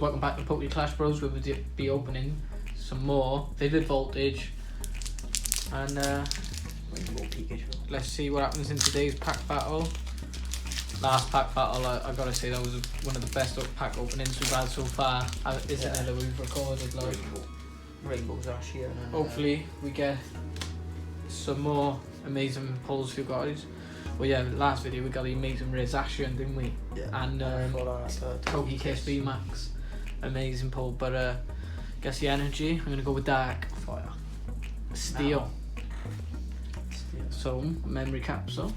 welcome back to PokeClashBros. We'll be opening some more Vivid Voltage, and let's see what happens in today's pack battle. Last pack battle, I gotta say that was one of the best pack openings we've had so far, isn't it, that we've recorded. Like Rainbows are here. Hopefully we get some more amazing pulls for you guys. Well, yeah, last video we got the amazing Riz Ashen, didn't we? Yeah. And PokeClashBros Max, amazing pull. But guess the energy, I'm gonna go with Dark Fire. Steel. So memory capsule.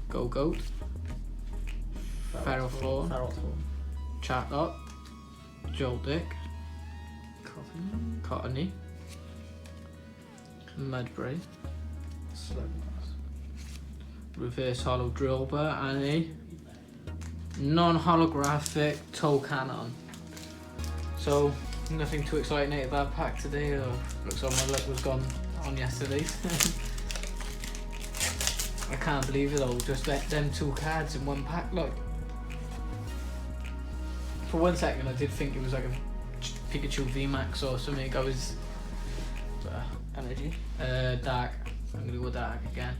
Go Goat. Feral Thorn. Chatot. Joldick. Cottony. Mudbray. Reverse Hollow Drillbur and a non-holographic Toe Cannon. So nothing too exciting out of that pack today. Looks like my luck was gone on yesterday. I can't believe it all. Just them two cards in one pack. Look. For 1 second I did think it was like a Pikachu VMAX or something. I was Energy. Dark. I'm gonna go Dark again.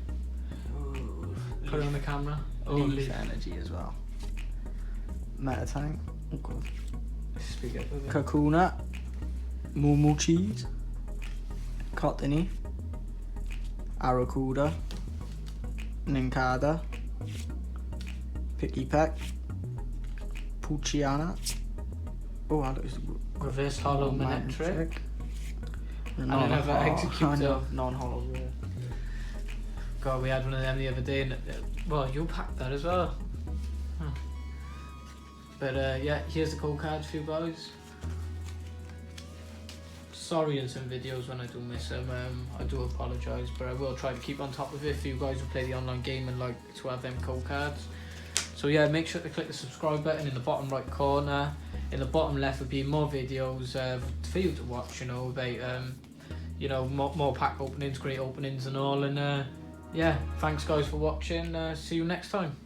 Put it on the camera. Leaf energy as well. Meta Tank. Oh god. Speak up with it. Kakuna. Moo Cheese. Cottony. Aracuda. Nincada. Picky Peck. Puchiana. Oh, that looks Reverse Hollow Manectric. And another Executor. Non-hollow. God, we had one of them the other day, and well, you packed that as well. Huh. But yeah, here's the code cards for you guys. Sorry in some videos when I do miss them. I do apologise, but I will try to keep on top of it for you guys who play the online game and like to have them code cards. So yeah, make sure to click the subscribe button in the bottom right corner. In the bottom left will be more videos for you to watch. You know, about more pack openings, great openings, and all. And yeah, thanks guys for watching. See you next time.